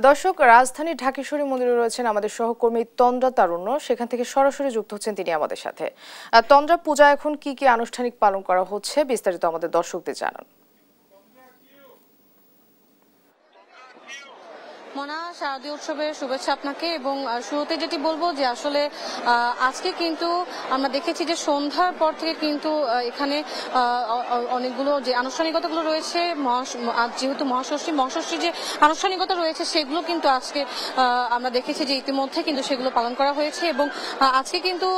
দর্শক, রাজধানীর ঢাকেশ্বরী মন্দিরে রয়েছেন আমাদের সহকর্মী তন্দ্রা তারুণ্য। সেখান থেকে সরাসরি যুক্ত হচ্ছেন তিনি আমাদের সাথে। তন্দ্রা, পূজা এখন কি কি আনুষ্ঠানিক পালন করা হচ্ছে, বিস্তারিত আমাদের দর্শকদের জানান। মনা, শারদীয় উৎসবের শুভেচ্ছা আপনাকে। এবং শুরুতে যেটি বলবো যে আসলে আজকে কিন্তু আমরা দেখেছি যে সন্ধ্যার পর থেকে কিন্তু এখানে অনেকগুলো যে আনুষ্ঠানিকতাগুলো রয়েছে, যেহেতু মহাষষ্ঠী যে আনুষ্ঠানিকতা রয়েছে সেগুলো কিন্তু আজকে আমরা দেখেছি যে ইতিমধ্যে কিন্তু সেগুলো পালন করা হয়েছে। এবং আজকে কিন্তু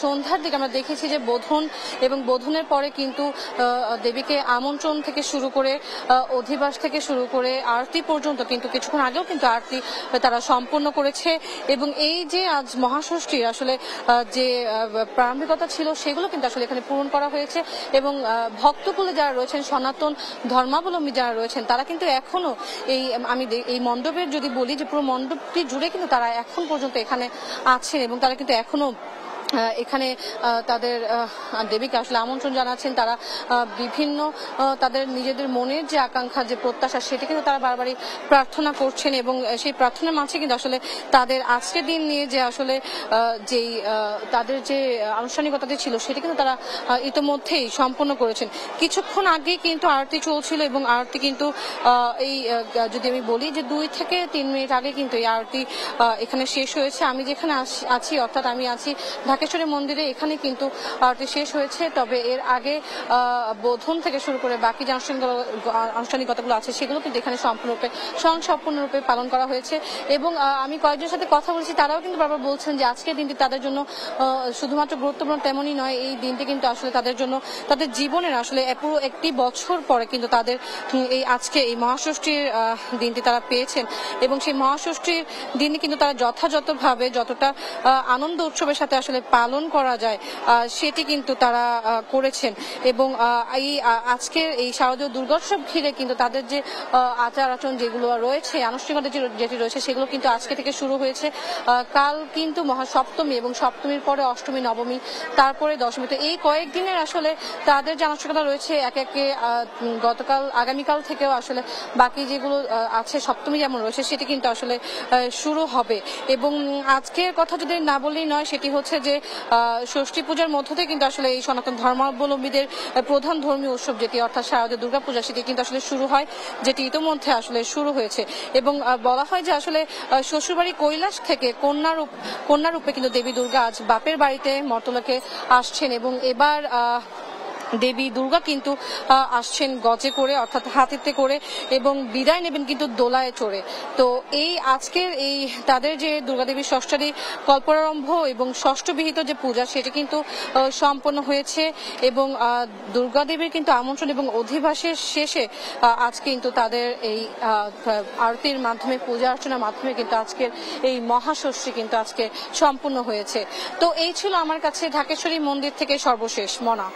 সন্ধ্যার দিকে আমরা দেখেছি যে বোধন এবং বোধনের পরে কিন্তু দেবীকে আমন্ত্রণ থেকে শুরু করে অধিবাস থেকে শুরু করে আরতি পর্যন্ত কিন্তু কিছুক্ষণ আগেও কিন্তু আরতি তারা সম্পন্ন করেছে। এবং এই যে আজ মহাষষ্ঠীর আসলে যে প্রারম্ভিকতা ছিল সেগুলো কিন্তু আসলে এখানে পূরণ করা হয়েছে। এবং ভক্তকুলে যারা রয়েছেন, সনাতন ধর্মাবলম্বী যারা রয়েছেন, তারা কিন্তু এখনো এই মণ্ডপের যদি বলি যে পুরো মণ্ডপটি জুড়ে কিন্তু তারা এখন পর্যন্ত এখানে আছেন এবং তারা কিন্তু এখনো এখানে তাদের দেবীকে আসলে আমন্ত্রণ জানাচ্ছেন। তারা বিভিন্ন তাদের নিজেদের মনের যে আকাঙ্ক্ষা, যে প্রত্যাশা, সেটা কিন্তু তারা বারবারই প্রার্থনা করছেন। এবং সেই প্রার্থনার মাঝে কিন্তু আসলে তাদের আজকের দিন নিয়ে যে আসলে যেই তাদের যে আনুষ্ঠানিকতাটি ছিল সেটা কিন্তু তারা ইতিমধ্যেই সম্পন্ন করেছেন। কিছুক্ষণ আগে কিন্তু আরতি চলছিল এবং আরতি কিন্তু এই যদি আমি বলি যে 2 থেকে 3 মিনিট আগে কিন্তু এই আরতি এখানে শেষ হয়েছে। আমি যেখানে আছি, অর্থাৎ আমি আছি ঢাকেশ্বরী মন্দিরে, এখানে কিন্তু আরতি শেষ হয়েছে। তবে এর আগে বোধন থেকে শুরু করে বাকি যে আনুষ্ঠানিকতাগুলো আছে সেগুলো কিন্তু এখানে সম্পূর্ণরূপে পালন করা হয়েছে। এবং আমি কয়েকজনের সাথে কথা বলেছি, তারাও কিন্তু বারবার বলছেন যে আজকের দিনটি তাদের জন্য শুধুমাত্র গুরুত্বপূর্ণ তেমনই নয়, এই দিনটি কিন্তু আসলে তাদের জন্য তাদের জীবনের আসলে পুরো একটি বছর পরে কিন্তু তাদের এই আজকে এই মহাষষ্ঠীর দিনটি তারা পেয়েছেন। এবং সেই মহাষষ্ঠীর দিনে কিন্তু তারা যথাযথভাবে যতটা আনন্দ উৎসবের সাথে আসলে পালন করা যায় সেটি কিন্তু তারা করেছেন। এবং এই আজকের এই শারদীয় দুর্গোৎসব ঘিরে কিন্তু তাদের যে আচার আচরণ যেগুলো রয়েছে, আনুষ্ঠানিকতা যেটি রয়েছে, সেগুলো কিন্তু আজকে থেকে শুরু হয়েছে। কাল কিন্তু মহাসপ্তমী এবং সপ্তমীর পরে অষ্টমী, নবমী, তারপরে দশমী। তো এই কয়েকদিনের আসলে তাদের যে আনুষ্ঠানিকতা রয়েছে একে একে আগামীকাল থেকেও আসলে বাকি যেগুলো আছে, সপ্তমী যেমন রয়েছে, সেটি কিন্তু আসলে শুরু হবে। এবং আজকের কথা যদি না বললেই নয়, সেটি হচ্ছে যে ষষ্ঠী পূজার মধ্য থেকে কিন্তু আসলে এই সনাতন ধর্মাবলম্বীদের প্রধান ধর্মীয় উৎসব যেটি অর্থাৎ শারদীয় দুর্গাপূজা, সেটি কিন্তু আসলে শুরু হয়, যেটি ইতিমধ্যে আসলে শুরু হয়েছে। এবং বলা হয় যে আসলে শ্বশুরবাড়ি কৈলাস থেকে কন্যারূপে কিন্তু দেবী দুর্গা আজ বাপের বাড়িতে মর্তলোকে আসছেন। এবং এবার দেবী দুর্গা কিন্তু আসছেন গজে করে, অর্থাৎ হাতিতে করে, এবং বিদায় নেবেন কিন্তু দোলায় চড়ে। তো এই আজকের এই তাদের যে দুর্গা দেবীর ষষ্ঠারী কল্পারম্ভ এবং ষষ্ঠবিহিত যে পূজা, সেটা কিন্তু সম্পন্ন হয়েছে। এবং দুর্গা দেবীর কিন্তু আমন্ত্রণ এবং অধিবাসের শেষে আজ কিন্তু তাদের এই আরতির মাধ্যমে, পূজা অর্চনার মাধ্যমে কিন্তু আজকের এই মহাষষ্ঠী কিন্তু আজকে সম্পূর্ণ হয়েছে। তো এই ছিল আমার কাছে ঢাকেশ্বরী মন্দির থেকে সর্বশেষ। মনা।